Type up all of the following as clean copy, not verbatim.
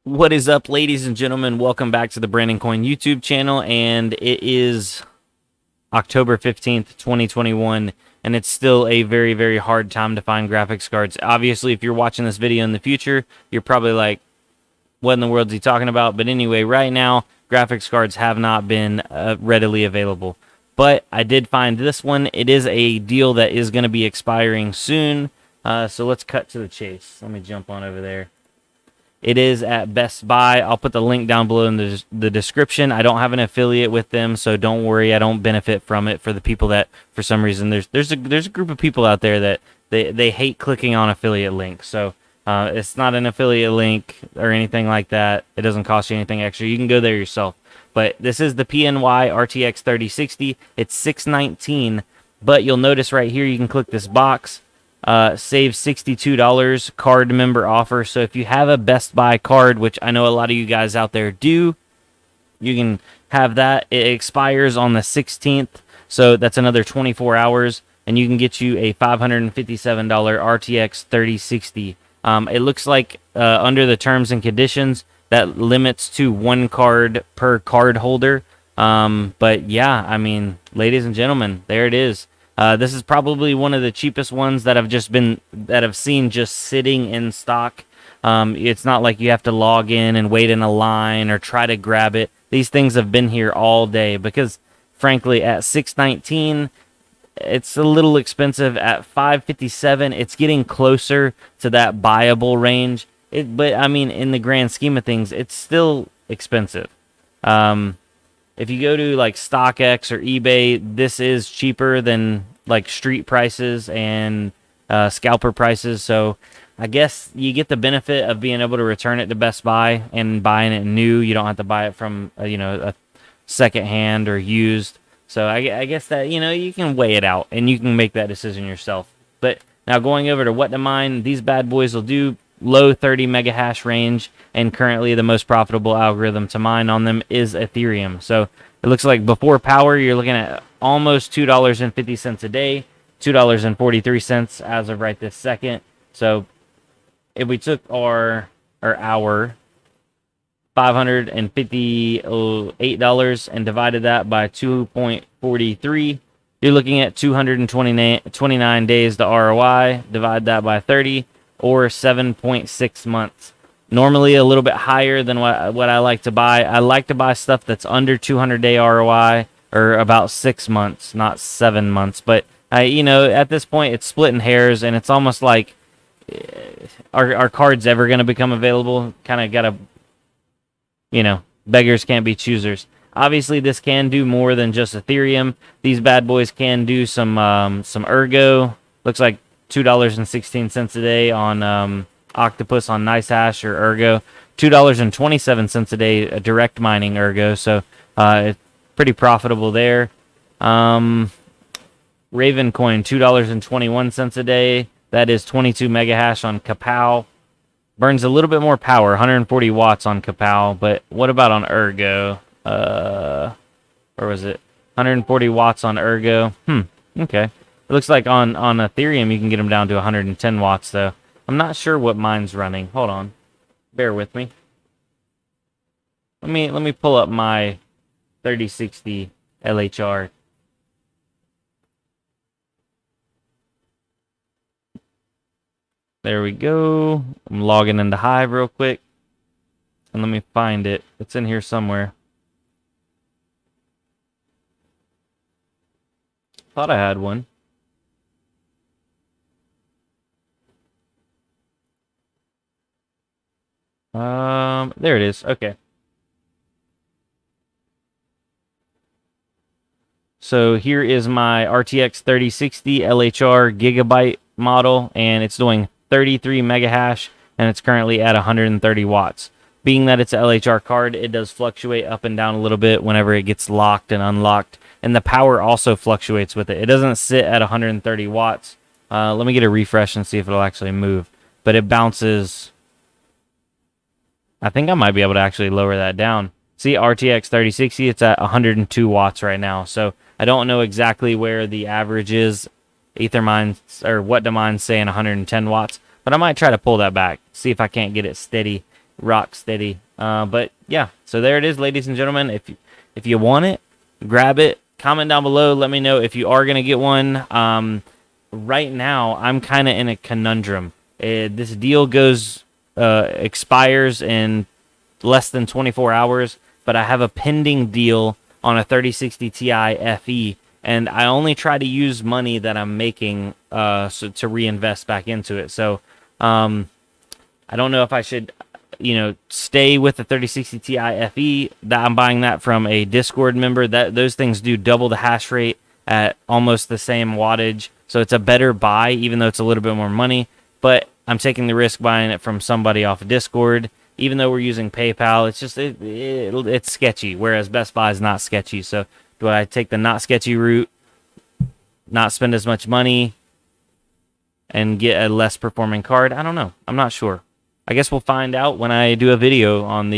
What is up, ladies and gentlemen? Welcome back to the Brandon Coin YouTube channel, and it is October 15th, 2021, and it's still a very, very hard time to find graphics cards. Obviously, if you're watching this video in the future, you're probably like, what in the world is he talking about? But anyway, right now, graphics cards have not been readily available. But I did find this one. It is a deal that is going to be expiring soon, so let's cut to the chase. Let me jump on over there. It is at Best Buy. I'll put the link down below in the description. I don't have an affiliate with them, so don't worry. I don't benefit from it. For the people that, for some reason, there's a group of people out there that they hate clicking on affiliate links. So it's not an affiliate link or anything like that. It doesn't cost you anything extra. You can go there yourself. But this is the PNY RTX 3060. It's $619. But you'll notice right here, you can click this box. Save $62 card member offer. So if you have a Best Buy card, which I know a lot of you guys out there do, you can have that. It expires on the 16th, so that's another 24 hours, and you can get you a $557 RTX 3060. It looks like under the terms and conditions that limits to one card per card holder. But yeah, I mean, ladies and gentlemen, there it is. This is probably one of the cheapest ones that I've seen just sitting in stock. It's not like you have to log in and wait in a line or try to grab it. These things have been here all day because, frankly, at $619, it's a little expensive. At $557, it's getting closer to that buyable range. But I mean, in the grand scheme of things, it's still expensive. If you go to like StockX or eBay, this is cheaper than like street prices and scalper prices. So I guess you get the benefit of being able to return it to Best Buy and buying it new. You don't have to buy it from a second hand or used. So I guess that you can weigh it out and you can make that decision yourself. But now going over to what to mine, these bad boys will do low 30 mega hash range, and currently the most profitable algorithm to mine on them is Ethereum. So it looks like before power, you're looking at almost $2.50 a day, $2.43 as of right this second. So if we took our $558 and divided that by 2.43, you're looking at 229 days to ROI. Divide that by 30, or 7.6 months. Normally a little bit higher than what I like to buy. I like to buy stuff that's under 200-day ROI, or about 6 months, not 7 months. But at this point, it's splitting hairs, and it's almost like, are cards ever going to become available? Kind of got to, beggars can't be choosers. Obviously, this can do more than just Ethereum. These bad boys can do some Ergo. Looks like $2.16 a day on Octopus on NiceHash or Ergo. $2.27 a day direct mining Ergo. So it's pretty profitable there. Raven Coin, $2.21 a day. That is 22 mega hash on Kapow. Burns a little bit more power, 140 watts on Kapow. But what about on Ergo? Where was it? 140 watts on Ergo. Okay. It looks like on Ethereum you can get them down to 110 watts, though. I'm not sure what mine's running. Hold on. Bear with me. Let me pull up my 3060 LHR. There we go. I'm logging into Hive real quick. And let me find it. It's in here somewhere. Thought I had one. There it is. Okay. So here is my RTX 3060 LHR gigabyte model, and it's doing 33 mega hash, and it's currently at 130 watts. Being that it's an LHR card, it does fluctuate up and down a little bit whenever it gets locked and unlocked, and the power also fluctuates with it. It doesn't sit at 130 watts. Let me get a refresh and see if it'll actually move, but it bounces. I think I might be able to actually lower that down. See, RTX 3060, it's at 102 watts right now. So I don't know exactly where the average is. Ethermine, or what Demine saying 110 watts. But I might try to pull that back, see if I can't get it steady rock steady. But yeah, so there it is, ladies and gentlemen. If you want it, grab it. Comment down below. Let me know if you are gonna get one. Right now, I'm kind of in a conundrum. This deal expires in less than 24 hours, but I have a pending deal on a 3060 Ti FE, and I only try to use money that I'm making to reinvest back into it. So I don't know if I should, stay with the 3060 Ti FE. That I'm buying that from a Discord member. That those things do double the hash rate at almost the same wattage, so it's a better buy, even though it's a little bit more money. But I'm taking the risk buying it from somebody off of Discord. Even though we're using PayPal, it's just it's sketchy. Whereas Best Buy is not sketchy. So do I take the not sketchy route, not spend as much money, and get a less performing card? I don't know. I'm not sure. I guess we'll find out when I do a video on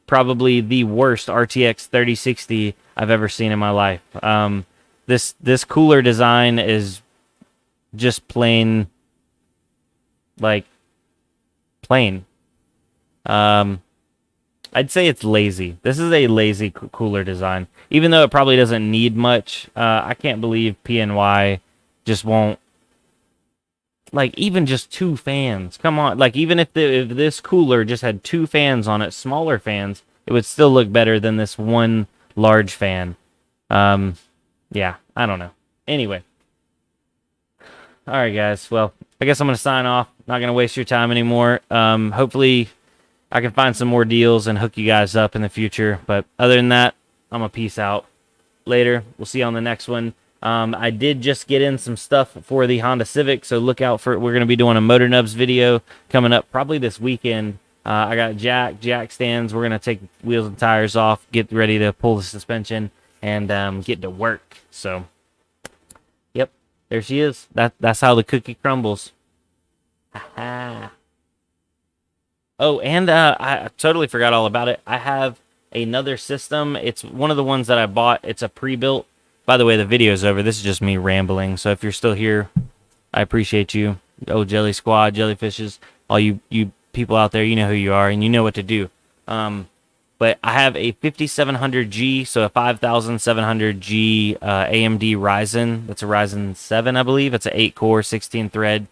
probably the worst RTX 3060 I've ever seen in my life. This cooler design is just plain, plain. I'd say it's lazy. This is a lazy cooler design. Even though it probably doesn't need much, I can't believe PNY just won't. Even just 2 fans. Come on. Even if this cooler just had 2 fans on it, smaller fans, it would still look better than this one large fan. Yeah, I don't know. Anyway. Alright, guys. Well, I guess I'm going to sign off. Not going to waste your time anymore. Hopefully I can find some more deals and hook you guys up in the future. But other than that, I'm going to peace out. Later. We'll see you on the next one. I did just get in some stuff for the Honda Civic, so look out for it. We're going to be doing a Motor Nubs video coming up probably this weekend. I got jack stands. We're going to take wheels and tires off, get ready to pull the suspension, and get to work. So, yep, there she is. That's how the cookie crumbles. Ha-ha. Oh, and I totally forgot all about it. I have another system. It's one of the ones that I bought. It's a pre-built. By the way, the video's over. This is just me rambling. So if you're still here, I appreciate you. Oh, Jelly Squad, Jellyfishes, all you people out there, you know who you are, and you know what to do. But I have a 5700G, so a 5700G AMD Ryzen. That's a Ryzen 7, I believe. It's an 8-core, 16-thread.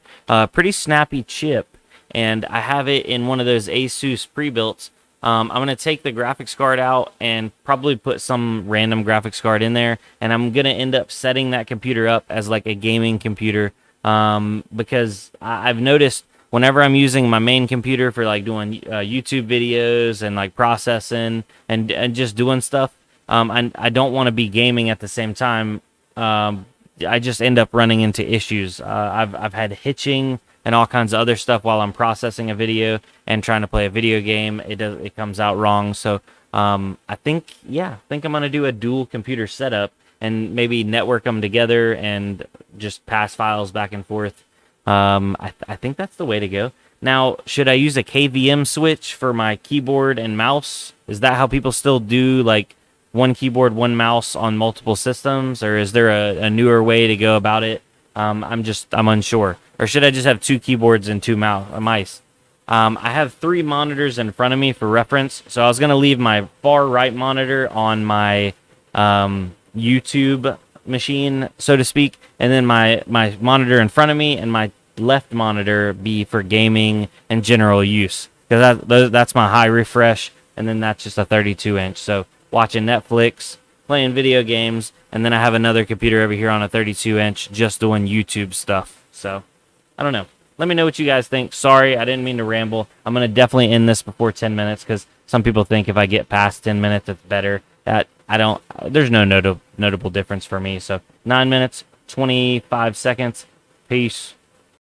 Pretty snappy chip. And I have it in one of those Asus pre-builts. I'm going to take the graphics card out and probably put some random graphics card in there. And I'm going to end up setting that computer up as like a gaming computer. Because I've noticed whenever I'm using my main computer for doing YouTube videos and processing and just doing stuff, I don't want to be gaming at the same time. I just end up running into issues. I've had hitching and all kinds of other stuff while I'm processing a video and trying to play a video game. It comes out wrong. So I think I'm gonna do a dual computer setup and maybe network them together and just pass files back and forth. I think that's the way to go. Now, should I use a KVM switch for my keyboard and mouse? Is that how people still do one keyboard, one mouse on multiple systems, or is there a newer way to go about it? I'm unsure. Or should I just have 2 keyboards and 2 mice? I have 3 monitors in front of me for reference, so I was going to leave my far right monitor on my YouTube machine, so to speak, and then my monitor in front of me and my left monitor be for gaming and general use, because that's my high refresh, and then that's just a 32-inch. So watching Netflix, playing video games, and then I have another computer over here on a 32-inch just doing YouTube stuff. So I don't know. Let me know what you guys think. Sorry, I didn't mean to ramble. I'm going to definitely end this before 10 minutes because some people think if I get past 10 minutes, it's better. There's no notable difference for me. So 9 minutes, 25 seconds. Peace.